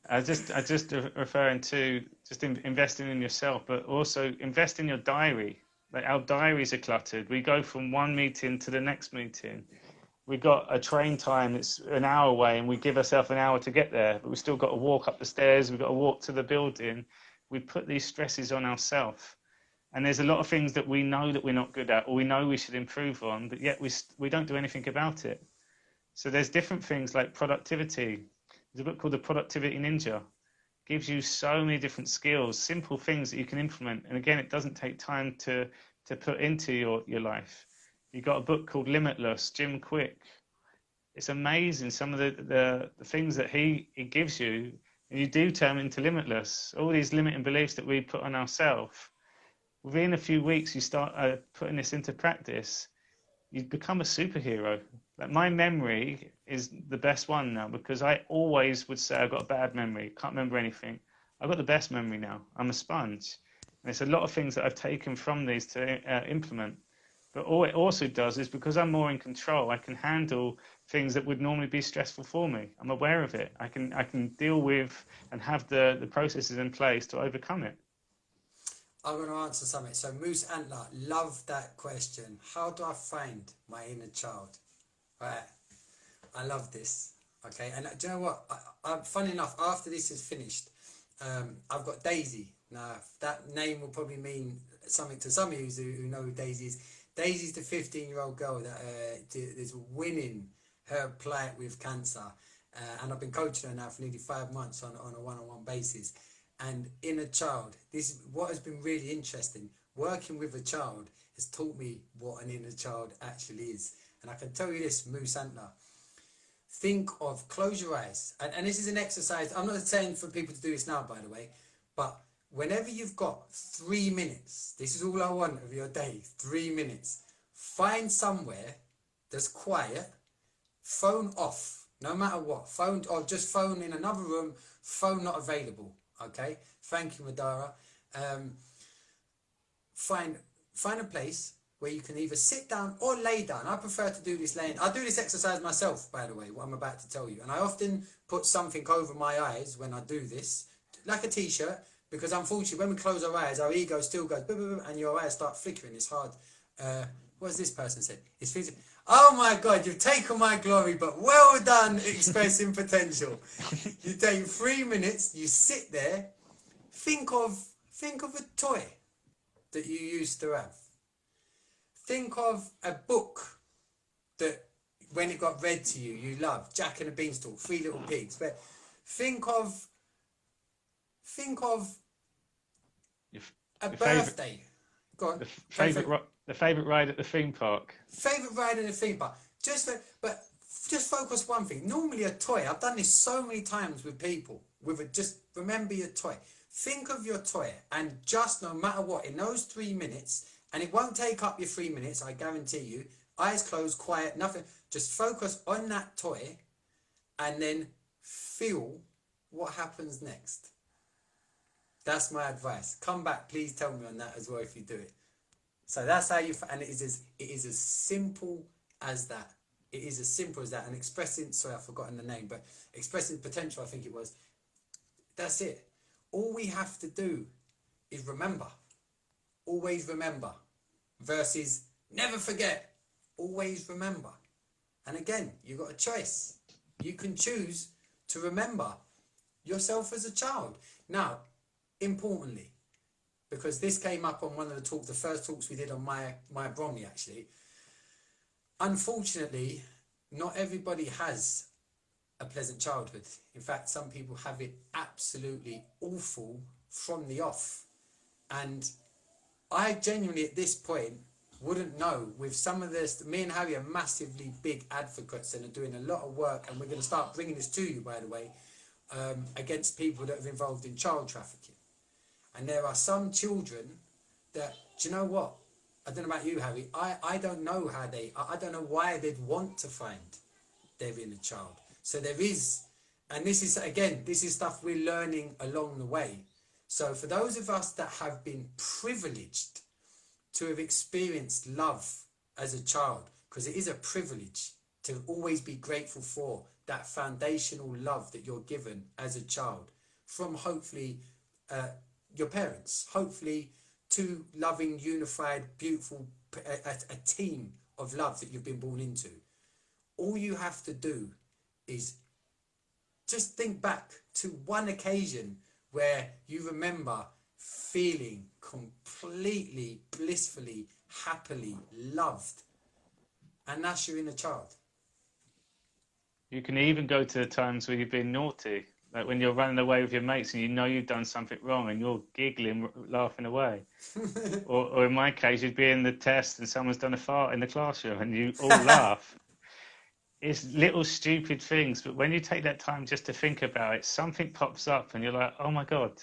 I just referring to just investing in yourself, but also invest in your diary. Like, our diaries are cluttered. We go from one meeting to the next meeting. We got a train time that's an hour away, and we give ourselves an hour to get there, but we still got to walk up the stairs. We've got to walk to the building. We put these stresses on ourselves. And there's a lot of things that we know that we're not good at, or we know we should improve on, but yet we don't do anything about it. So there's different things like productivity, There's a book called The Productivity Ninja. Gives you so many different skills, simple things that you can implement. And again, it doesn't take time to put into your life. You've got a book called Limitless, Jim Quick. It's amazing some of the things that he gives you, and you do turn into limitless. All these limiting beliefs that we put on ourselves. Within a few weeks, you start putting this into practice, you become a superhero. Like, my memory is the best one now, because I always would say I've got a bad memory, can't remember anything. I've got the best memory now. I'm a sponge. And it's a lot of things that I've taken from these to implement. But all it also does is, because I'm more in control, I can handle things that would normally be stressful for me. I'm aware of it. I can deal with and have the processes in place to overcome it. I'm going to answer something. So Moose Antler, love that question. How do I find my inner child? Right. I love this. Okay. And do you know what? Funny enough, after this is finished, I've got Daisy. Now, that name will probably mean something to some of you who know who Daisy is. Daisy's the 15-year-old girl that is winning her plight with cancer. And I've been coaching her now for nearly 5 months on a one-on-one basis. And inner child, this is what has been really interesting. Working with a child has taught me what an inner child actually is. And I can tell you this, Moose Antler, think of, close your eyes. And this is an exercise. I'm not saying for people to do this now, by the way, but whenever you've got 3 minutes, this is all I want of your day, 3 minutes. Find somewhere that's quiet, phone off, no matter what, phone, or just phone in another room, phone not available. Okay, thank you, Madara. Find a place where you can either sit down or lay down. I prefer to do this laying. I do this exercise myself, by the way, what I'm about to tell you. And I often put something over my eyes when I do this, like a t-shirt, because unfortunately when we close our eyes, our ego still goes, boom, boom, boom, and your eyes start flickering. It's hard. What has this person said? It's physical. Oh my God, you've taken my glory, but well done expressing potential. You take 3 minutes, you sit there, think of a toy that you used to have. Think of a book that when it got read to you, you loved. Jack and the Beanstalk, Three Little Pigs. But think of a birthday. Go on. The favourite ride at the theme park. Favourite ride at the theme park. Just focus one thing. Normally a toy. I've done this so many times with people. Just remember your toy. Think of your toy, and just no matter what, in those 3 minutes, and it won't take up your 3 minutes, I guarantee you. Eyes closed, quiet, nothing. Just focus on that toy, and then feel what happens next. That's my advice. Come back, please tell me on that as well if you do it. So that's how you, and it is as simple as that. It is as simple as that. And expressing, sorry, I've forgotten the name, but expressing potential, I think it was. That's it. All we have to do is remember. Always remember. Versus never forget. Always remember. And again, you've got a choice. You can choose to remember yourself as a child. Now, importantly, because this came up on one of the talks, the first talks we did on my Bromley actually. Unfortunately, not everybody has a pleasant childhood. In fact, some people have it absolutely awful from the off. And I genuinely at this point wouldn't know. With some of this, me and Harry are massively big advocates and are doing a lot of work, and we're going to start bringing this to you, by the way, against people that are involved in child trafficking. And there are some children that, do you know what? I don't know about you, Harry. I don't know how I don't know why they'd want to find their inner child. So there is, and this is, again, this is stuff we're learning along the way. So for those of us that have been privileged to have experienced love as a child, because it is a privilege to always be grateful for that foundational love that you're given as a child from hopefully your parents, hopefully two loving, unified, beautiful, a team of love that you've been born into. All you have to do is just think back to one occasion where you remember feeling completely, blissfully, happily loved. And that's your inner child. You can even go to the times where you've been naughty, like when you're running away with your mates and you know you've done something wrong and you're giggling, laughing away. Or in my case, you'd be in the test and someone's done a fart in the classroom and you all laugh. It's little stupid things, but when you take that time just to think about it, something pops up and you're like, oh my God.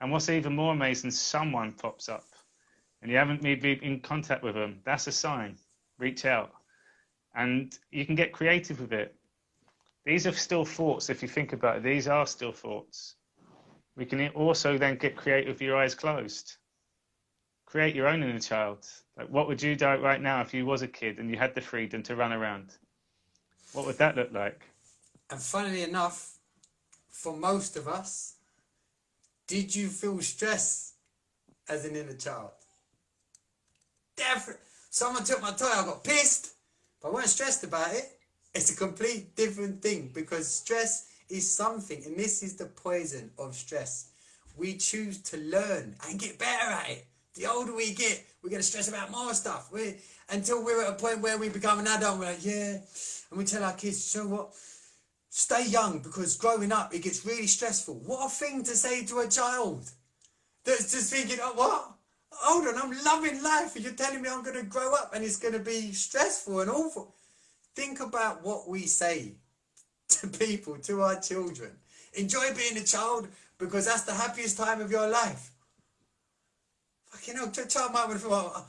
And what's even more amazing, someone pops up and you haven't been in contact with them. That's a sign. Reach out. And you can get creative with it. These are still thoughts, if you think about it. These are still thoughts. We can also then get creative with your eyes closed. Create your own inner child. Like, what would you do right now if you was a kid and you had the freedom to run around? What would that look like? And funnily enough, for most of us, did you feel stress as an inner child? Definitely. Someone took my toy, I got pissed, but I wasn't stressed about it. It's a complete different thing, because stress is something, and this is the poison of stress. We choose to learn and get better at it. The older we get, we're going to stress about more stuff. Until we're at a point where we become an adult, we're like, yeah. And we tell our kids, you know what? Stay young, because growing up, it gets really stressful. What a thing to say to a child that's just thinking, oh, what? Hold on, I'm loving life, and you're telling me I'm going to grow up and it's going to be stressful and awful. Think about what we say to people, to our children. Enjoy being a child, because that's the happiest time of your life. Fucking hell, a child might want to feel, well,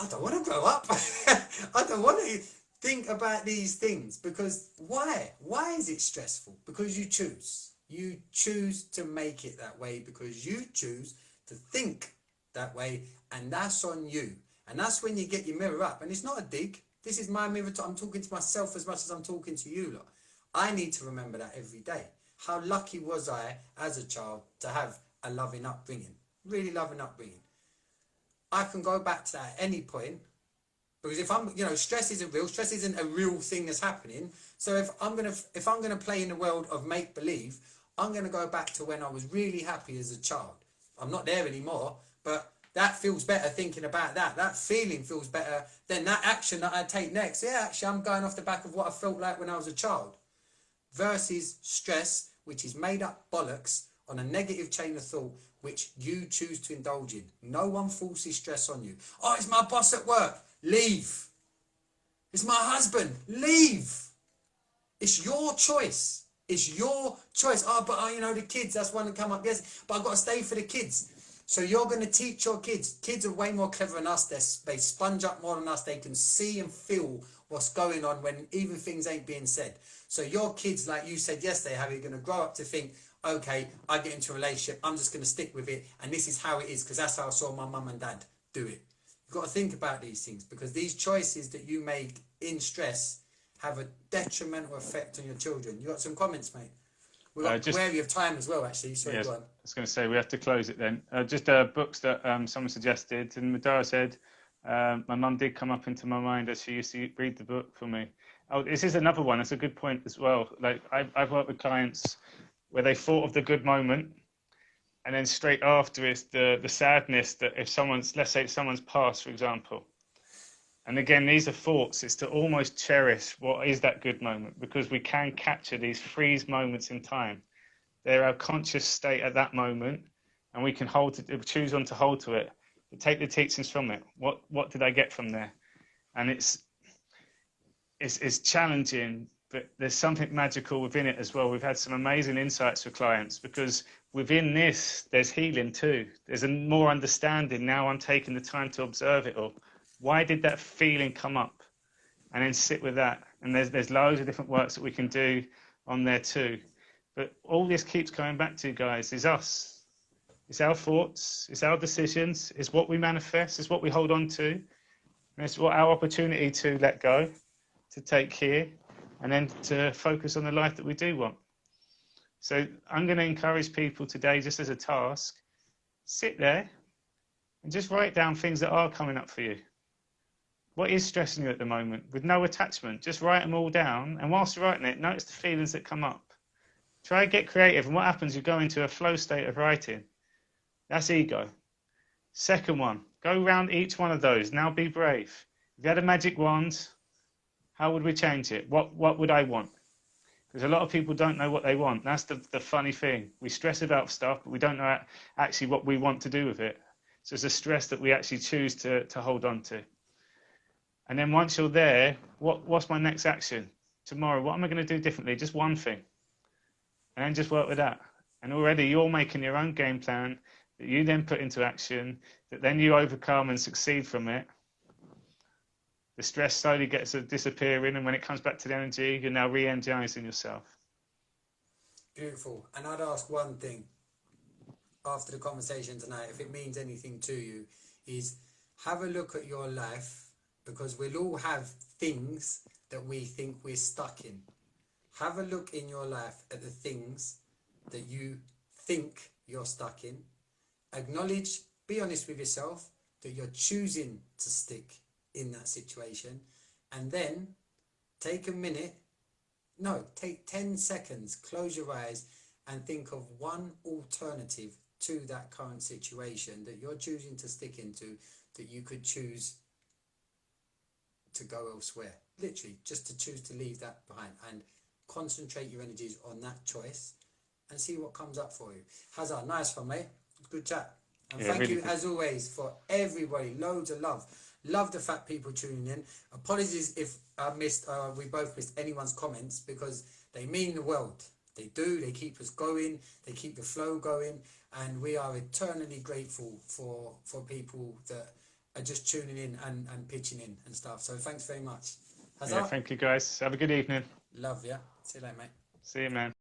I don't want to grow up. I don't want to think about these things, because why? Why is it stressful? Because you choose. You choose to make it that way, because you choose to think that way, and that's on you. And that's when you get your mirror up. And it's not a dig. This is my mirror. I'm talking to myself as much as I'm talking to you lot. I need to remember that every day. How lucky was I as a child to have a loving upbringing? Really loving upbringing. I can go back to that at any point, because if I'm, stress isn't real. Stress isn't a real thing that's happening. So if I'm gonna play in the world of make believe, I'm gonna go back to when I was really happy as a child. I'm not there anymore, but that feels better thinking about that. That feeling feels better than that action that I take next. Yeah, actually, I'm going off the back of what I felt like when I was a child. Versus stress, which is made up bollocks on a negative chain of thought, which you choose to indulge in. No one forces stress on you. Oh, it's my boss at work. Leave. It's my husband. Leave. It's your choice. It's your choice. Oh, but the kids, that's one that come up. Yes, but I've got to stay for the kids. So you're going to teach your kids. Kids are way more clever than us. They sponge up more than us. They can see and feel what's going on when even things ain't being said. So your kids, like you said yesterday, how you're going to grow up to think, okay, I get into a relationship, I'm just going to stick with it, and this is how it is, because that's how I saw my mum and dad do it. You've got to think about these things, because these choices that you make in stress have a detrimental effect on your children. You got some comments, mate? We're wary of time as well, actually. Sorry, yes, go on. I was going to say we have to close it then. Just books that someone suggested, and Madara said, my mum did come up into my mind as she used to read the book for me. Oh, this is another one. That's a good point as well. Like I've worked with clients where they thought of the good moment, and then straight after is the sadness that if let's say someone's passed, for example. And again, these are thoughts. It's to almost cherish what is that good moment, because we can capture these freeze moments in time. They're our conscious state at that moment, and we can choose on to hold to it. But take the teachings from it. What did I get from there? And it's challenging, but there's something magical within it as well. We've had some amazing insights for clients, because within this, there's healing too. There's a more understanding. Now I'm taking the time to observe it all. Why did that feeling come up? And then sit with that. And there's loads of different works that we can do on there too. But all this keeps coming back to, guys, is us. It's our thoughts. It's our decisions. It's what we manifest. It's what we hold on to. And it's what our opportunity to let go, to take here, and then to focus on the life that we do want. So I'm going to encourage people today, just as a task, sit there and just write down things that are coming up for you. What is stressing you at the moment? With no attachment, just write them all down. And whilst you're writing it, notice the feelings that come up. Try and get creative. And what happens, you go into a flow state of writing. That's ego. Second one, go around each one of those. Now be brave. If you had a magic wand, how would we change it? What would I want? Because a lot of people don't know what they want. That's the funny thing. We stress about stuff, but we don't know actually what we want to do with it. So it's a stress that we actually choose to hold on to. And then once you're there, what's my next action? Tomorrow, what am I going to do differently? Just one thing. And then just work with that. And already you're making your own game plan that you then put into action, that then you overcome and succeed from it. The stress slowly gets disappearing, and when it comes back to the energy, you're now re-energizing yourself. Beautiful. And I'd ask one thing after the conversation tonight, if it means anything to you, is have a look at your life, because we'll all have things that we think we're stuck in. Have a look in your life at the things that you think you're stuck in. Acknowledge, be honest with yourself that you're choosing to stick in that situation, and then take a minute, no, take 10 seconds, close your eyes and think of one alternative to that current situation that you're choosing to stick into, that you could choose to go elsewhere. Literally, just to choose to leave that behind and concentrate your energies on that choice and see what comes up for you. How's that? Nice one, mate. Good chat. And thank really you, as always, for everybody. Loads of love. Love the fact people tuning in. Apologies if we both missed anyone's comments, because they mean the world. They do. They keep us going. They keep the flow going. And we are eternally grateful for people that are just tuning in and pitching in and stuff. So thanks very much. Thank you, guys. Have a good evening. Love, yeah. See you later, mate. See you, man.